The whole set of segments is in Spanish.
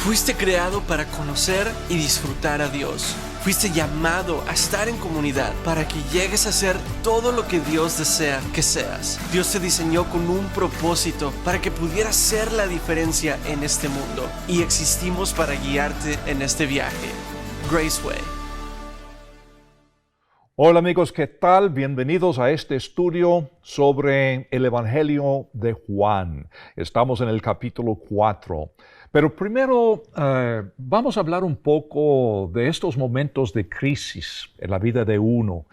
Fuiste creado para conocer y disfrutar a Dios. Fuiste llamado a estar en comunidad para que llegues a ser todo lo que Dios desea que seas. Dios te diseñó con un propósito para que pudieras ser la diferencia en este mundo. Y existimos para guiarte en este viaje. Graceway. Hola amigos, ¿qué tal? Bienvenidos a este estudio sobre el Evangelio de Juan. Estamos en el capítulo 4. Pero primero vamos a hablar un poco de estos momentos de crisis en la vida de uno.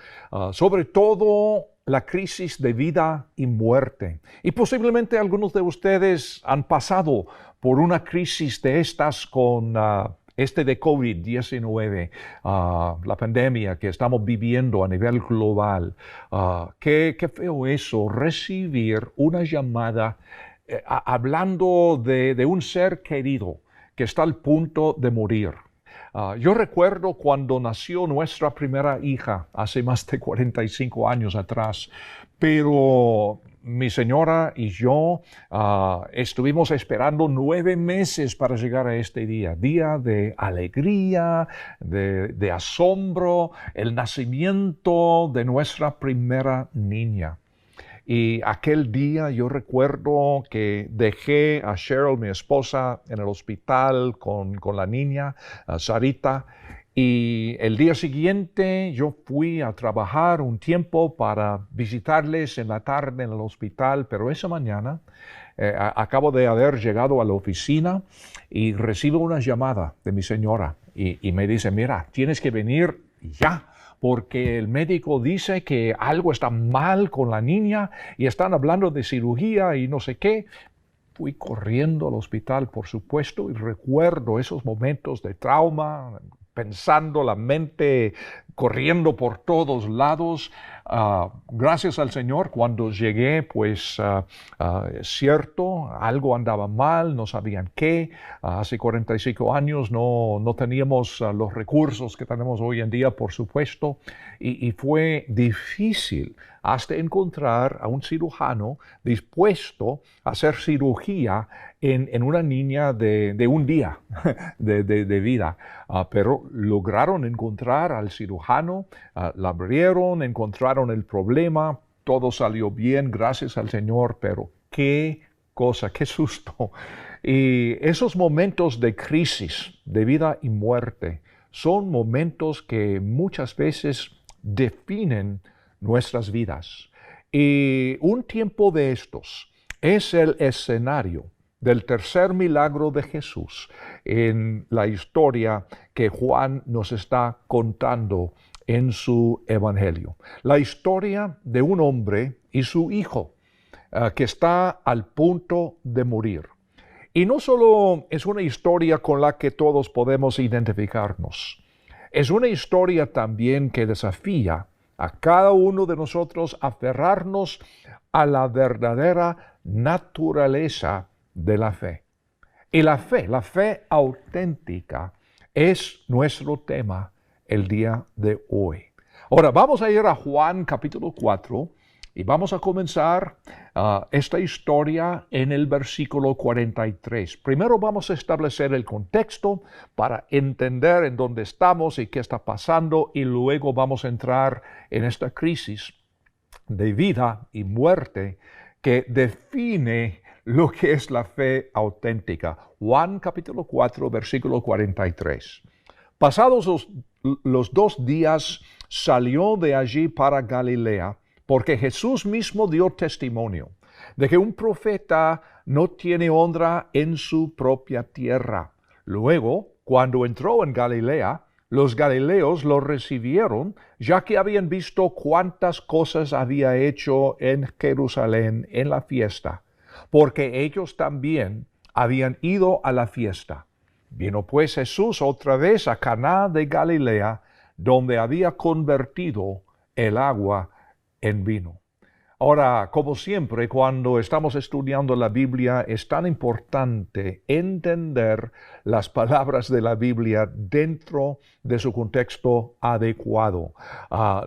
Sobre todo la crisis de vida y muerte. Y posiblemente algunos de ustedes han pasado por una crisis de estas con de COVID-19, la pandemia que estamos viviendo a nivel global. Qué feo eso, recibir una llamada hablando de un ser querido que está al punto de morir. Yo recuerdo cuando nació nuestra primera hija, hace más de 45 años atrás, pero mi señora y yo estuvimos esperando 9 meses para llegar a este día de alegría, de asombro, el nacimiento de nuestra primera niña. Y aquel día yo recuerdo que dejé a Cheryl, mi esposa, en el hospital con la niña, Sarita. Y el día siguiente yo fui a trabajar un tiempo para visitarles en la tarde en el hospital, pero esa mañana acabo de haber llegado a la oficina y recibo una llamada de mi señora y me dice, mira, tienes que venir ya, porque el médico dice que algo está mal con la niña y están hablando de cirugía y no sé qué. Fui corriendo al hospital, por supuesto, y recuerdo esos momentos de trauma, pensando, la mente corriendo por todos lados. Gracias al Señor, cuando llegué, pues es cierto, algo andaba mal, no sabían qué. Hace 45 años no teníamos los recursos que tenemos hoy en día, por supuesto, y fue difícil hasta encontrar a un cirujano dispuesto a hacer cirugía en una niña de un día de vida. Pero lograron encontrar al cirujano, la abrieron, encontraron el problema, todo salió bien, gracias al Señor, pero qué cosa, qué susto. Y esos momentos de crisis, de vida y muerte, son momentos que muchas veces definen nuestras vidas. Y un tiempo de estos es el escenario del tercer milagro de Jesús en la historia que Juan nos está contando en su evangelio. La historia de un hombre y su hijo que está al punto de morir. Y no solo es una historia con la que todos podemos identificarnos, es una historia también que desafía a cada uno de nosotros a aferrarnos a la verdadera naturaleza de la fe. Y la fe auténtica, es nuestro tema el día de hoy. Ahora vamos a ir a Juan capítulo 4 y vamos a comenzar esta historia en el versículo 43. Primero vamos a establecer el contexto para entender en dónde estamos y qué está pasando, y luego vamos a entrar en esta crisis de vida y muerte que define lo que es la fe auténtica. Juan capítulo 4, versículo 43. Pasados los 2 días, salió de allí para Galilea, porque Jesús mismo dio testimonio de que un profeta no tiene honra en su propia tierra. Luego, cuando entró en Galilea, los galileos lo recibieron, ya que habían visto cuántas cosas había hecho en Jerusalén en la fiesta, porque ellos también habían ido a la fiesta. Vino pues Jesús otra vez a Caná de Galilea, donde había convertido el agua en vino. Ahora, como siempre, cuando estamos estudiando la Biblia, es tan importante entender las palabras de la Biblia dentro de su contexto adecuado.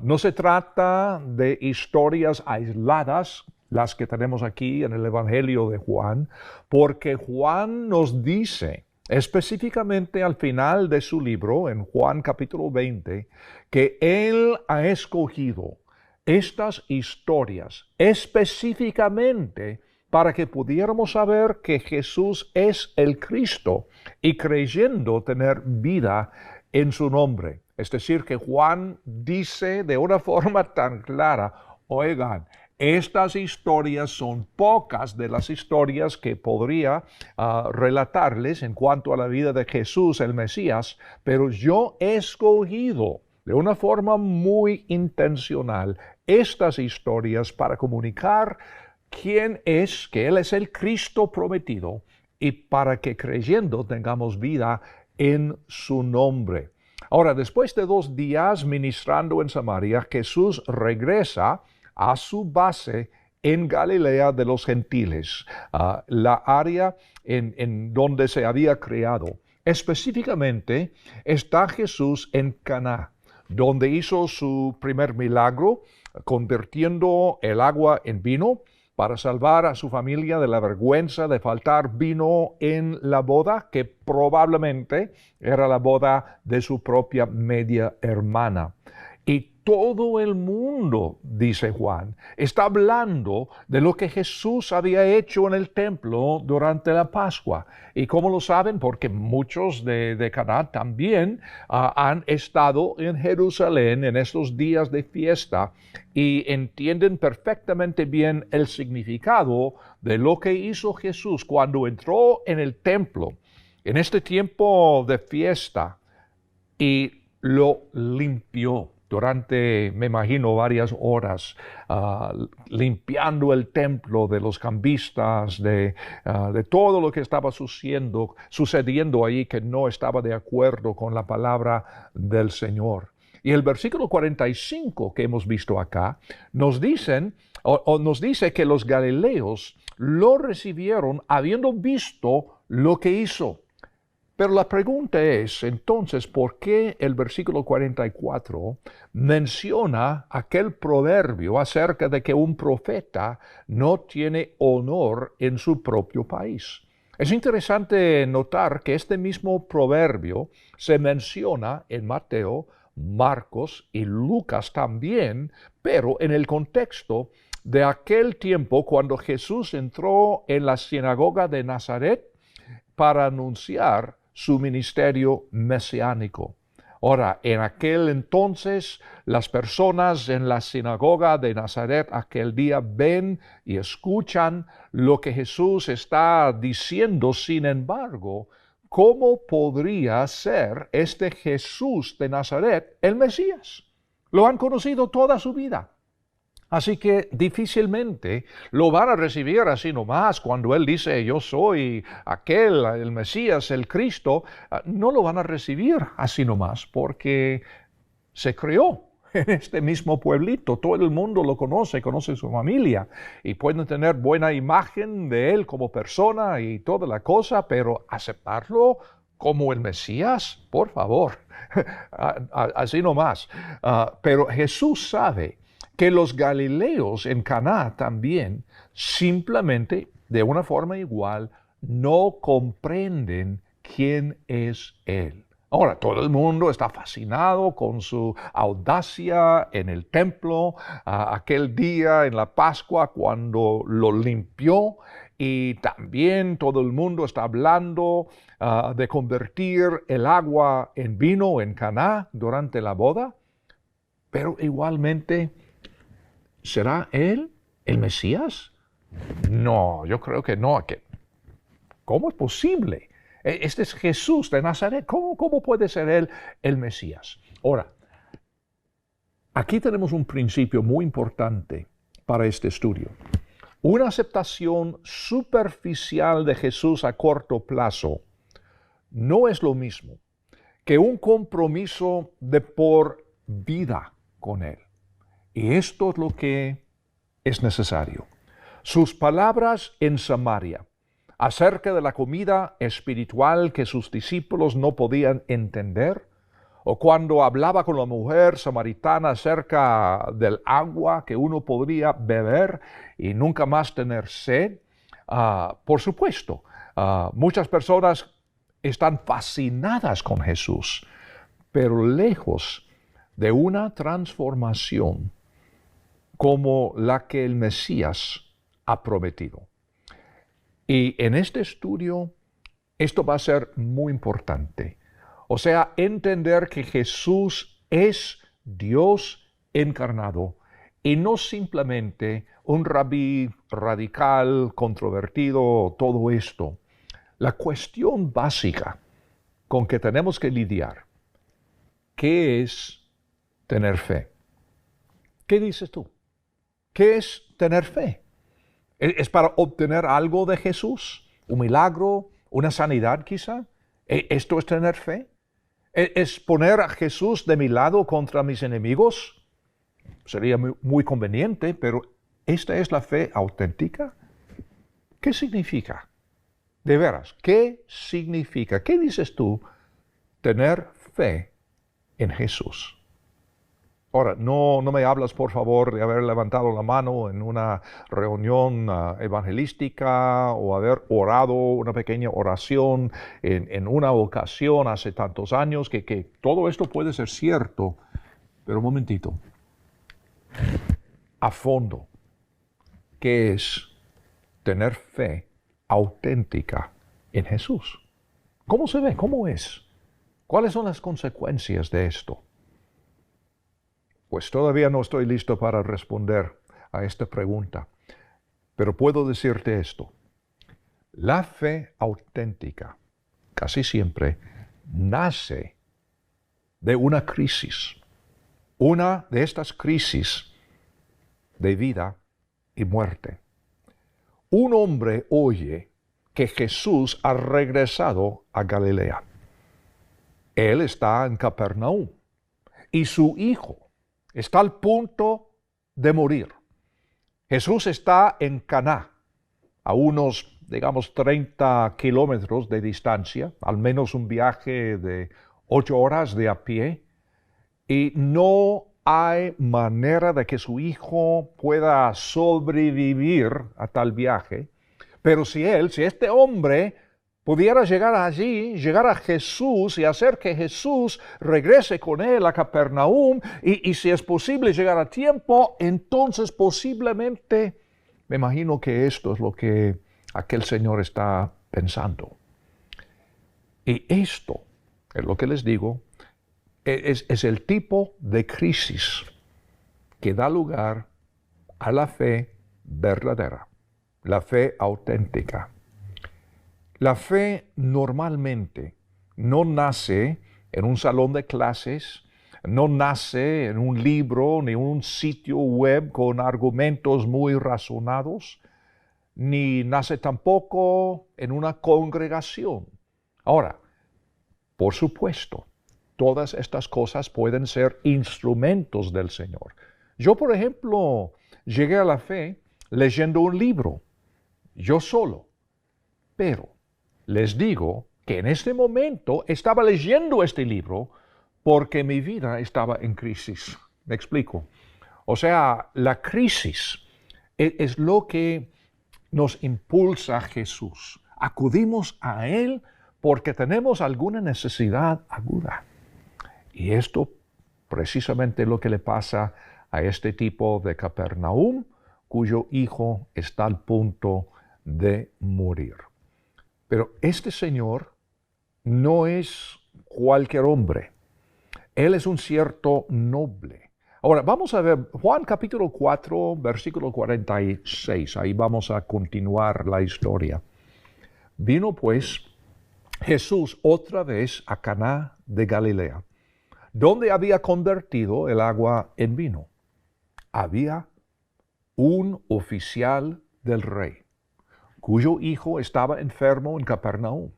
No se trata de historias aisladas, las que tenemos aquí en el Evangelio de Juan, porque Juan nos dice específicamente al final de su libro, en Juan capítulo 20, que Él ha escogido estas historias específicamente para que pudiéramos saber que Jesús es el Cristo y creyendo tener vida en su nombre. Es decir, que Juan dice de una forma tan clara, oigan, estas historias son pocas de las historias que podría relatarles en cuanto a la vida de Jesús, el Mesías, pero yo he escogido de una forma muy intencional estas historias para comunicar quién es, que Él es el Cristo prometido y para que creyendo tengamos vida en su nombre. Ahora, después de 2 días ministrando en Samaria, Jesús regresa a su base en Galilea de los gentiles, la área en donde se había criado. Específicamente está Jesús en Caná, donde hizo su primer milagro, convirtiendo el agua en vino para salvar a su familia de la vergüenza de faltar vino en la boda, que probablemente era la boda de su propia media hermana. Y todo el mundo, dice Juan, está hablando de lo que Jesús había hecho en el templo durante la Pascua. ¿Y cómo lo saben? Porque muchos de Caná también han estado en Jerusalén en estos días de fiesta y entienden perfectamente bien el significado de lo que hizo Jesús cuando entró en el templo en este tiempo de fiesta y lo limpió durante, me imagino, varias horas, limpiando el templo de los cambistas, de todo lo que estaba sucediendo ahí que no estaba de acuerdo con la palabra del Señor. Y el versículo 45 que hemos visto acá nos dice que los galileos lo recibieron habiendo visto lo que hizo. Pero la pregunta es, entonces, ¿por qué el versículo 44 menciona aquel proverbio acerca de que un profeta no tiene honor en su propio país? Es interesante notar que este mismo proverbio se menciona en Mateo, Marcos y Lucas también, pero en el contexto de aquel tiempo cuando Jesús entró en la sinagoga de Nazaret para anunciar su ministerio mesiánico. Ahora, en aquel entonces, las personas en la sinagoga de Nazaret aquel día ven y escuchan lo que Jesús está diciendo. Sin embargo, ¿cómo podría ser este Jesús de Nazaret el Mesías? Lo han conocido toda su vida. Así que difícilmente lo van a recibir así nomás. Cuando Él dice, yo soy aquel, el Mesías, el Cristo, no lo van a recibir así nomás porque se crió en este mismo pueblito. Todo el mundo lo conoce su familia y pueden tener buena imagen de Él como persona y toda la cosa, pero aceptarlo como el Mesías, por favor, así nomás. Pero Jesús sabe que los galileos en Caná también simplemente, de una forma igual, no comprenden quién es Él. Ahora, todo el mundo está fascinado con su audacia en el templo, aquel día en la Pascua cuando lo limpió, y también todo el mundo está hablando de convertir el agua en vino en Caná durante la boda, pero igualmente, ¿será Él el Mesías? No, yo creo que no. ¿Cómo es posible? Este es Jesús de Nazaret. ¿Cómo puede ser Él el Mesías? Ahora, aquí tenemos un principio muy importante para este estudio. Una aceptación superficial de Jesús a corto plazo no es lo mismo que un compromiso de por vida con Él. Y esto es lo que es necesario. Sus palabras en Samaria acerca de la comida espiritual que sus discípulos no podían entender, o cuando hablaba con la mujer samaritana acerca del agua que uno podría beber y nunca más tener sed, por supuesto, muchas personas están fascinadas con Jesús, pero lejos de una transformación como la que el Mesías ha prometido. Y en este estudio, esto va a ser muy importante. O sea, entender que Jesús es Dios encarnado y no simplemente un rabí radical, controvertido, todo esto. La cuestión básica con que tenemos que lidiar, ¿qué es tener fe? ¿Qué dices tú? ¿Qué es tener fe? ¿Es para obtener algo de Jesús? ¿Un milagro? ¿Una sanidad quizá? ¿Esto es tener fe? ¿Es poner a Jesús de mi lado contra mis enemigos? Sería muy conveniente, pero ¿esta es la fe auténtica? ¿Qué significa? De veras, ¿qué significa? ¿Qué dices tú tener fe en Jesús? Ahora, no me hablas, por favor, de haber levantado la mano en una reunión evangelística o haber orado una pequeña oración en una ocasión hace tantos años, que todo esto puede ser cierto, pero un momentito. A fondo, ¿qué es tener fe auténtica en Jesús? ¿Cómo se ve? ¿Cómo es? ¿Cuáles son las consecuencias de esto? Pues todavía no estoy listo para responder a esta pregunta, pero puedo decirte esto. La fe auténtica casi siempre nace de una crisis, una de estas crisis de vida y muerte. Un hombre oye que Jesús ha regresado a Galilea. Él está en Capernaum y su hijo está al punto de morir. Jesús está en Caná, a unos, 30 kilómetros de distancia, al menos un viaje de 8 horas de a pie, y no hay manera de que su hijo pueda sobrevivir a tal viaje. Pero si este hombre pudiera llegar allí, llegar a Jesús y hacer que Jesús regrese con él a Capernaum, y si es posible llegar a tiempo, entonces posiblemente, me imagino que esto es lo que aquel señor está pensando. Y esto es lo que les digo, es el tipo de crisis que da lugar a la fe verdadera, la fe auténtica. La fe normalmente no nace en un salón de clases, no nace en un libro ni un sitio web con argumentos muy razonados, ni nace tampoco en una congregación. Ahora, por supuesto, todas estas cosas pueden ser instrumentos del Señor. Yo, por ejemplo, llegué a la fe leyendo un libro, yo solo, pero les digo que en este momento estaba leyendo este libro porque mi vida estaba en crisis. ¿Me explico? O sea, la crisis es lo que nos impulsa a Jesús. Acudimos a Él porque tenemos alguna necesidad aguda. Y esto precisamente es lo que le pasa a este tipo de Capernaum, cuyo hijo está al punto de morir. Pero este señor no es cualquier hombre. Él es un cierto noble. Ahora, vamos a ver Juan capítulo 4, versículo 46. Ahí vamos a continuar la historia. Vino pues Jesús otra vez a Caná de Galilea, donde había convertido el agua en vino. Había un oficial del rey, cuyo hijo estaba enfermo en Capernaum.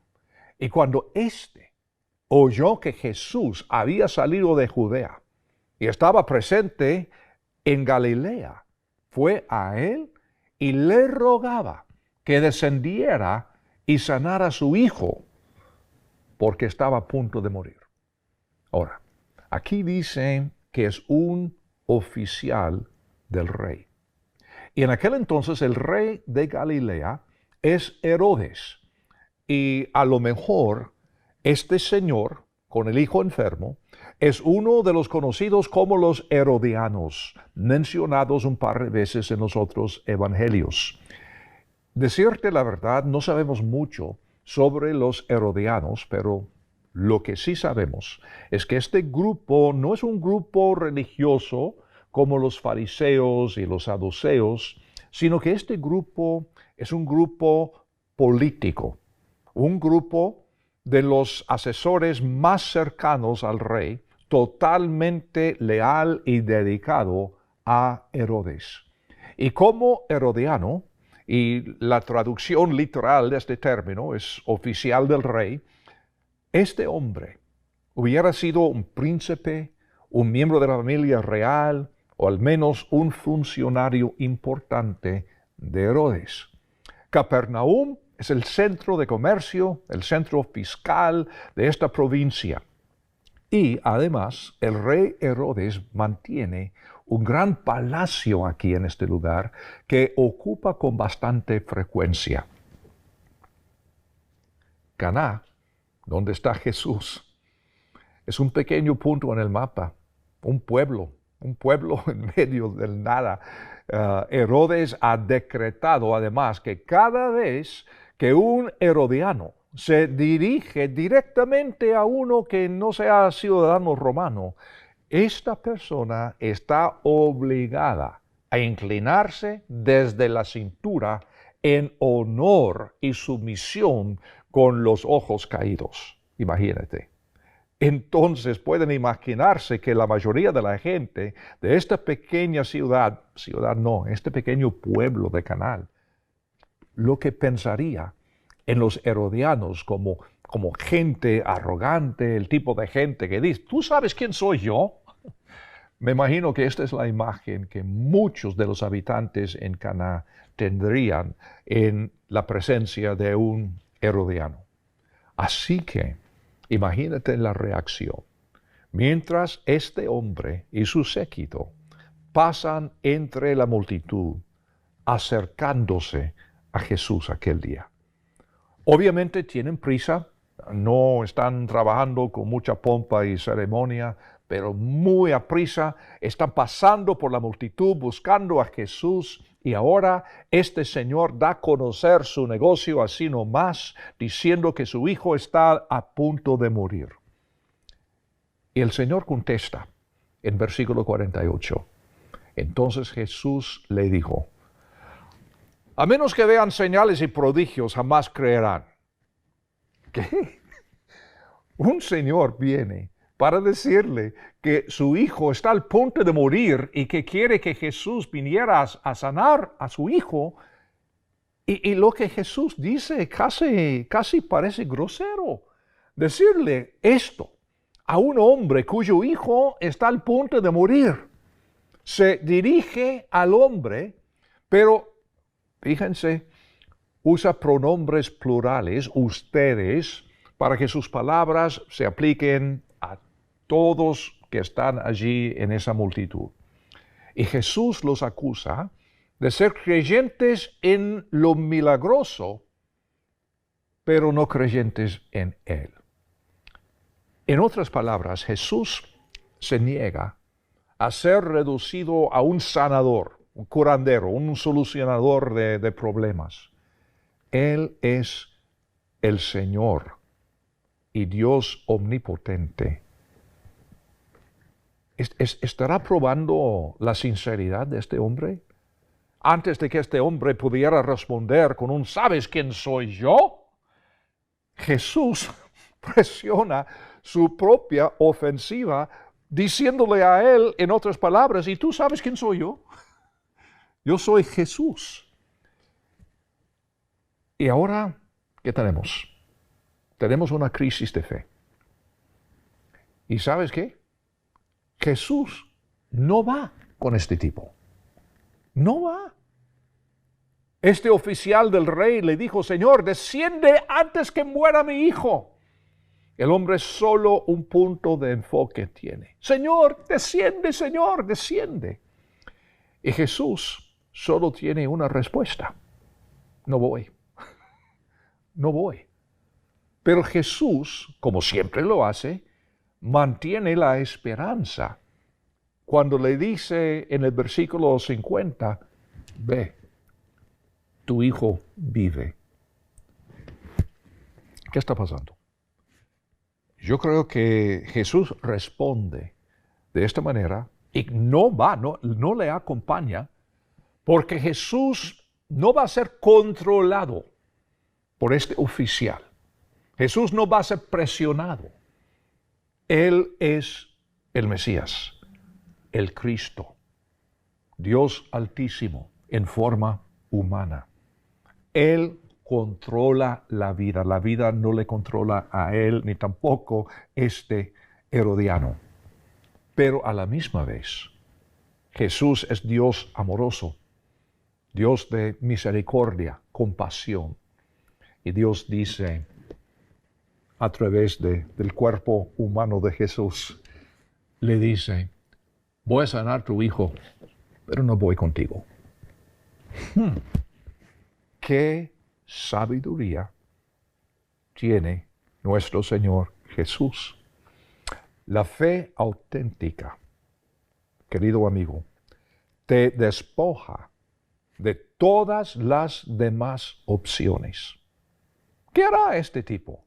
Y cuando éste oyó que Jesús había salido de Judea y estaba presente en Galilea, fue a él y le rogaba que descendiera y sanara a su hijo, porque estaba a punto de morir. Ahora, aquí dice que es un oficial del rey. Y en aquel entonces el rey de Galilea es Herodes. Y a lo mejor Este señor, con el hijo enfermo, es uno de los conocidos como los herodianos, mencionados un par de veces en los otros evangelios. Decirte la verdad, no sabemos mucho sobre los herodianos, pero lo que sí sabemos es que este grupo no es un grupo religioso como los fariseos y los saduceos, sino que este grupo es un grupo político, un grupo de los asesores más cercanos al rey, totalmente leal y dedicado a Herodes. Y como herodiano, y la traducción literal de este término es oficial del rey, este hombre hubiera sido un príncipe, un miembro de la familia real, o al menos un funcionario importante de Herodes. Capernaum es el centro de comercio, el centro fiscal de esta provincia. Y además, el rey Herodes mantiene un gran palacio aquí en este lugar que ocupa con bastante frecuencia. Caná, donde está Jesús, es un pequeño punto en el mapa, un pueblo en medio del nada. Herodes ha decretado además que cada vez que un herodiano se dirige directamente a uno que no sea ciudadano romano, esta persona está obligada a inclinarse desde la cintura en honor y sumisión con los ojos caídos. Imagínate. Entonces pueden imaginarse que la mayoría de la gente de esta pequeña este pequeño pueblo de Caná, lo que pensaría en los herodianos como gente arrogante, el tipo de gente que dice, ¿tú sabes quién soy yo? Me imagino que esta es la imagen que muchos de los habitantes en Caná tendrían en la presencia de un herodiano. Así que, imagínate la reacción. Mientras este hombre y su séquito pasan entre la multitud, acercándose a Jesús aquel día. Obviamente tienen prisa, no están trabajando con mucha pompa y ceremonia, pero muy aprisa, están pasando por la multitud buscando a Jesús, y ahora este señor da a conocer su negocio así nomás, diciendo que su hijo está a punto de morir. Y el Señor contesta en versículo 48. Entonces Jesús le dijo, a menos que vean señales y prodigios, jamás creerán. ¿Qué? Un señor viene para decirle que su hijo está al punto de morir y que quiere que Jesús viniera a sanar a su hijo. Y lo que Jesús dice casi parece grosero. Decirle esto a un hombre cuyo hijo está al punto de morir. Se dirige al hombre, pero fíjense, usa pronombres plurales, ustedes, para que sus palabras se apliquen a todos que están allí en esa multitud. Y Jesús los acusa de ser creyentes en lo milagroso, pero no creyentes en Él. En otras palabras, Jesús se niega a ser reducido a un sanador, un curandero, un solucionador de problemas. Él es el Señor y Dios omnipotente. ¿Estará probando la sinceridad de este hombre? Antes de que este hombre pudiera responder con un ¿sabes quién soy yo? Jesús presiona su propia ofensiva diciéndole a él en otras palabras, ¿y tú sabes quién soy yo? Yo soy Jesús. Y ahora, ¿qué tenemos? Tenemos una crisis de fe. ¿Y sabes qué? Jesús no va con este tipo. No va. Este oficial del rey le dijo, Señor, desciende antes que muera mi hijo. El hombre solo un punto de enfoque tiene. Señor, desciende. Y Jesús solo tiene una respuesta. No voy. Pero Jesús, como siempre lo hace, mantiene la esperanza cuando le dice en el versículo 50, ve, tu hijo vive. ¿Qué está pasando? Yo creo que Jesús responde de esta manera y no le acompaña, porque Jesús no va a ser controlado por este oficial. Jesús no va a ser presionado. Él es el Mesías, el Cristo, Dios Altísimo en forma humana. Él controla la vida no le controla a él, ni tampoco este Herodiano. Pero a la misma vez, Jesús es Dios amoroso, Dios de misericordia, compasión. Y Dios dice, a través del cuerpo humano de Jesús, le dice, voy a sanar tu hijo, pero no voy contigo. ¿Qué sabiduría tiene nuestro Señor Jesús? La fe auténtica, querido amigo, te despoja de todas las demás opciones. ¿Qué hará este tipo?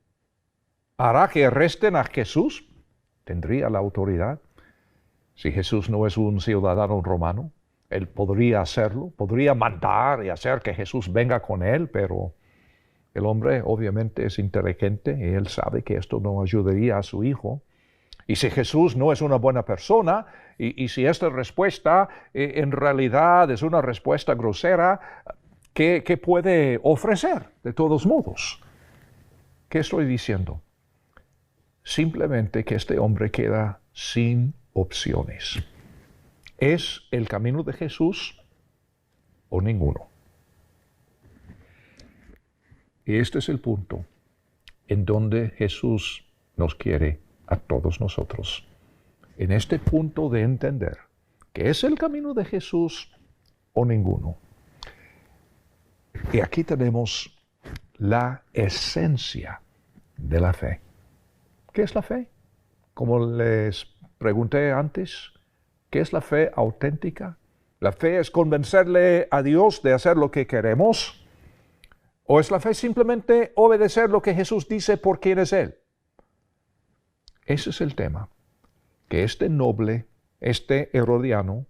¿Hará que arresten a Jesús? ¿Tendría la autoridad? Si Jesús no es un ciudadano romano, él podría hacerlo, podría mandar y hacer que Jesús venga con él, pero el hombre obviamente es inteligente y él sabe que esto no ayudaría a su hijo. Y si Jesús no es una buena persona, y si esta respuesta en realidad es una respuesta grosera, ¿qué puede ofrecer de todos modos? ¿Qué estoy diciendo? Simplemente que este hombre queda sin opciones. ¿Es el camino de Jesús o ninguno? Y este es el punto en donde Jesús nos quiere a todos nosotros. En este punto de entender que es el camino de Jesús o ninguno. Y aquí tenemos la esencia de la fe. ¿Qué es la fe? Como les pregunté antes, ¿qué es la fe auténtica? ¿La fe es convencerle a Dios de hacer lo que queremos? ¿O es la fe simplemente obedecer lo que Jesús dice por quién es Él? Ese es el tema que este noble, este herodiano,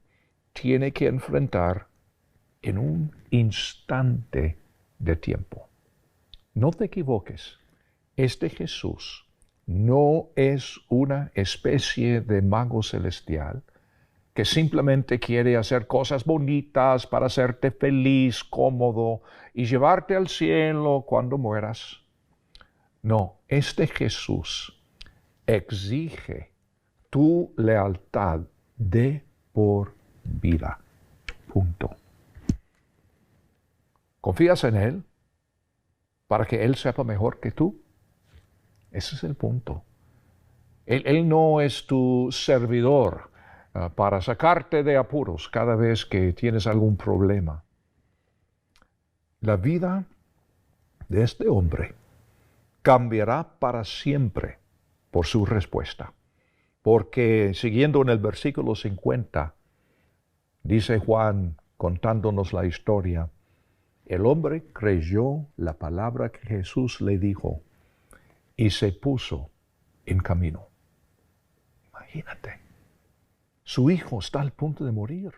tiene que enfrentar en un instante de tiempo. No te equivoques, este Jesús no es una especie de mago celestial que simplemente quiere hacer cosas bonitas para hacerte feliz, cómodo y llevarte al cielo cuando mueras. No, este Jesús exige tu lealtad de por vida. Punto. ¿Confías en Él para que Él sepa mejor que tú? Ese es el punto. Él no es tu servidor para sacarte de apuros cada vez que tienes algún problema. La vida de este hombre cambiará para siempre por su respuesta. Porque siguiendo en el versículo 50, dice Juan contándonos la historia, el hombre creyó la palabra que Jesús le dijo y se puso en camino. Imagínate, su hijo está al punto de morir.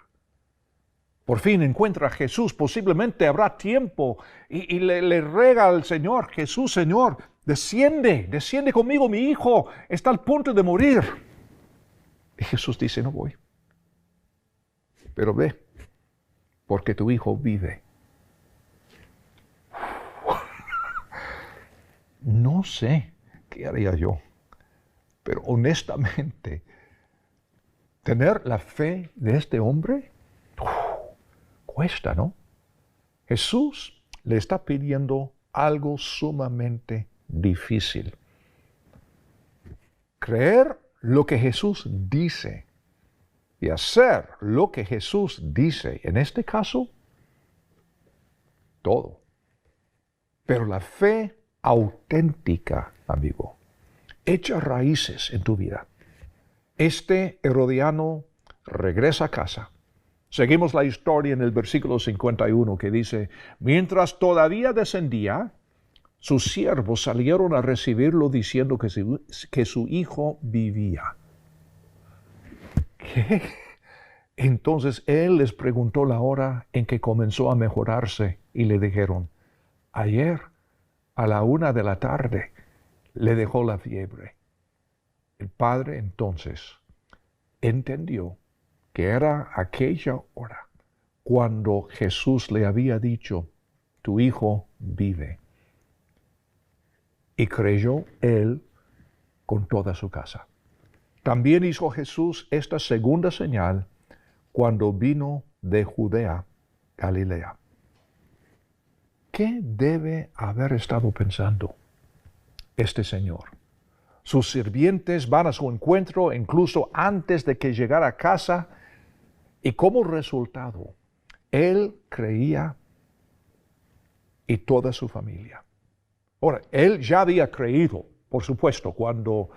Por fin encuentra a Jesús, posiblemente habrá tiempo y le ruega al Señor, Jesús, Señor, desciende conmigo, mi hijo está al punto de morir. Y Jesús dice, no voy, pero ve, porque tu hijo vive. No sé qué haría yo, pero honestamente, tener la fe de este hombre, cuesta, ¿no? Jesús le está pidiendo algo sumamente difícil. Creer lo que Jesús dice y hacer lo que Jesús dice, en este caso, todo. Pero la fe auténtica, amigo. Echa raíces en tu vida. Este herodiano regresa a casa. Seguimos la historia en el versículo 51 que dice, mientras todavía descendía, sus siervos salieron a recibirlo diciendo que su hijo vivía. ¿Qué? Entonces él les preguntó la hora en que comenzó a mejorarse y le dijeron, ayer a la 1 de la tarde le dejó la fiebre. El padre entonces entendió que era aquella hora cuando Jesús le había dicho, tu hijo vive. Y creyó él con toda su casa. También hizo Jesús esta segunda señal cuando vino de Judea, Galilea. ¿Qué debe haber estado pensando este señor? Sus sirvientes van a su encuentro incluso antes de que llegara a casa y como resultado, él creía y toda su familia. Ahora, él ya había creído, por supuesto, cuando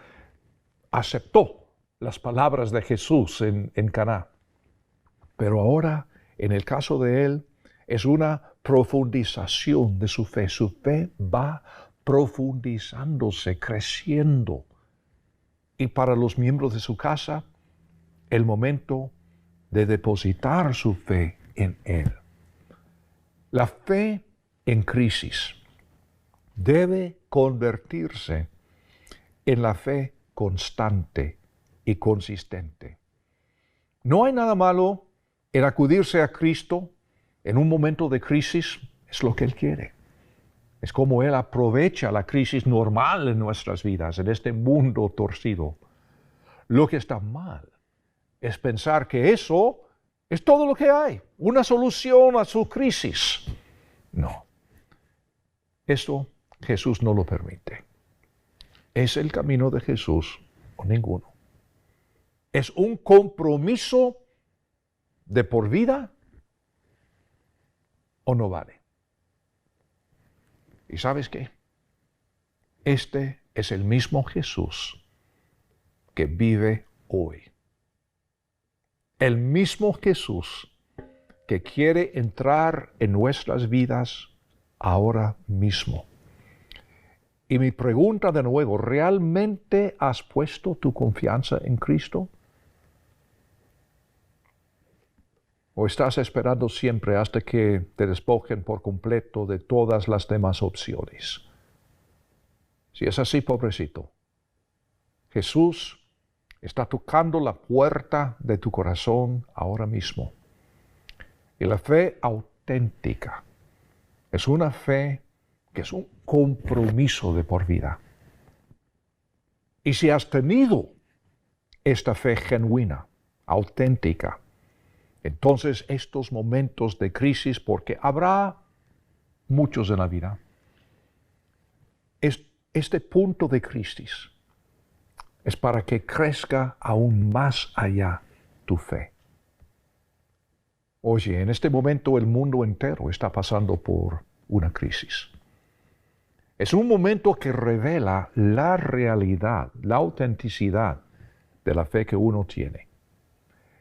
aceptó las palabras de Jesús en Caná. Pero ahora, en el caso de él, es una profundización de su fe. Su fe va profundizándose, creciendo. Y para los miembros de su casa, el momento de depositar su fe en él. La fe en crisis debe convertirse en la fe constante y consistente. No hay nada malo en acudirse a Cristo en un momento de crisis, es lo que Él quiere. Es como Él aprovecha la crisis normal en nuestras vidas, en este mundo torcido. Lo que está mal es pensar que eso es todo lo que hay, una solución a su crisis. No, eso Jesús no lo permite. ¿Es el camino de Jesús o ninguno? ¿Es un compromiso de por vida o no vale? ¿Y sabes qué? Este es el mismo Jesús que vive hoy. El mismo Jesús que quiere entrar en nuestras vidas ahora mismo. Y mi pregunta de nuevo, ¿realmente has puesto tu confianza en Cristo? ¿O estás esperando siempre hasta que te despojen por completo de todas las demás opciones? Si es así, pobrecito, Jesús está tocando la puerta de tu corazón ahora mismo. Y la fe auténtica es una fe que es un compromiso de por vida. Y si has tenido esta fe genuina, auténtica, entonces estos momentos de crisis, porque habrá muchos en la vida, este punto de crisis es para que crezca aún más allá tu fe. Oye, en este momento el mundo entero está pasando por una crisis. Es un momento que revela la realidad, la autenticidad de la fe que uno tiene.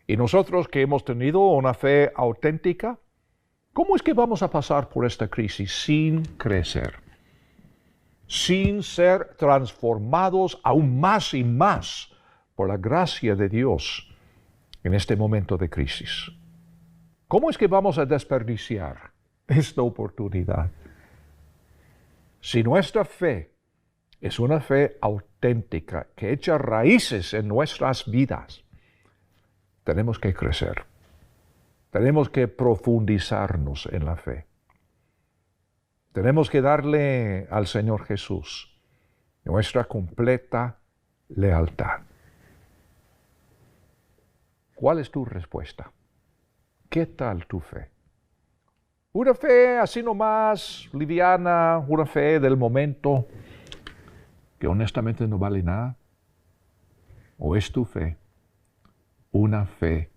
Y nosotros que hemos tenido una fe auténtica, ¿cómo es que vamos a pasar por esta crisis sin crecer? Sin ser transformados aún más y más por la gracia de Dios en este momento de crisis. ¿Cómo es que vamos a desperdiciar esta oportunidad? Si nuestra fe es una fe auténtica que echa raíces en nuestras vidas, tenemos que crecer. Tenemos que profundizarnos en la fe. Tenemos que darle al Señor Jesús nuestra completa lealtad. ¿Cuál es tu respuesta? ¿Qué tal tu fe? ¿Una fe así nomás, liviana, una fe del momento que honestamente no vale nada? ¿O es tu fe una fe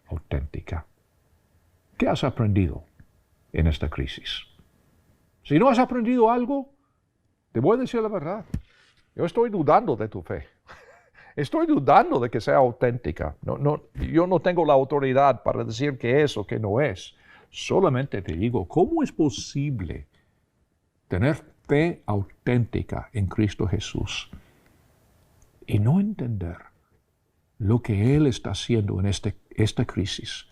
auténtica? ¿Qué has aprendido en esta crisis? Si no has aprendido algo, Te voy a decir la verdad. Yo estoy dudando de tu fe. Estoy dudando de que sea auténtica. Yo no tengo la autoridad para decir que es o que no es. Solamente te digo, ¿cómo es posible tener fe auténtica en Cristo Jesús y no entender lo que Él está haciendo en esta crisis,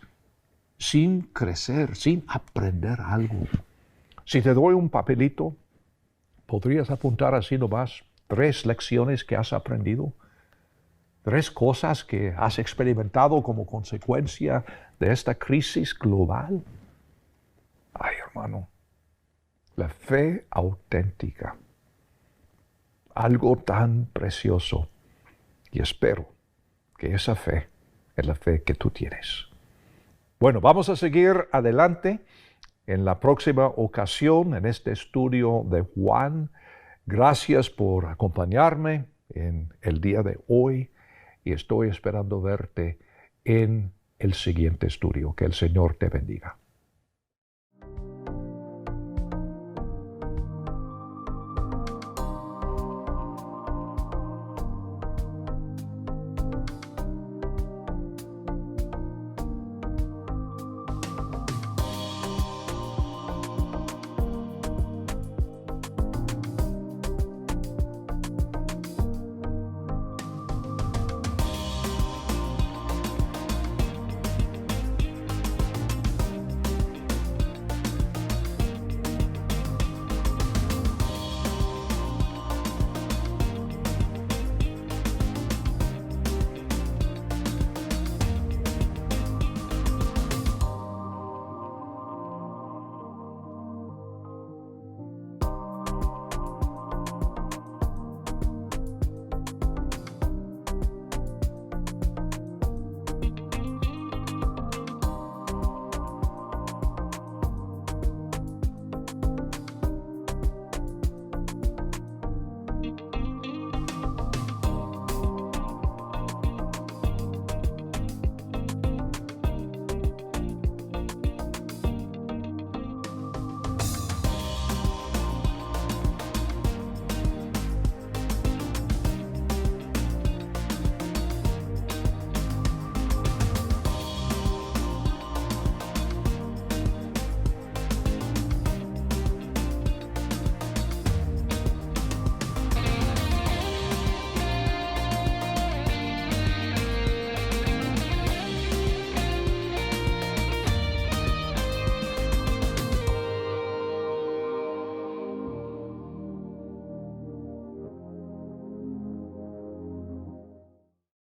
sin crecer, sin aprender algo? Si te doy un papelito, ¿podrías apuntar así nomás 3 lecciones que has aprendido? 3 cosas que has experimentado como consecuencia de esta crisis global. Ay, hermano, la fe auténtica, algo tan precioso. Y espero que esa fe es la fe que tú tienes. Bueno, vamos a seguir adelante en la próxima ocasión en este estudio de Juan. Gracias por acompañarme en el día de hoy y estoy esperando verte en el siguiente estudio. Que el Señor te bendiga.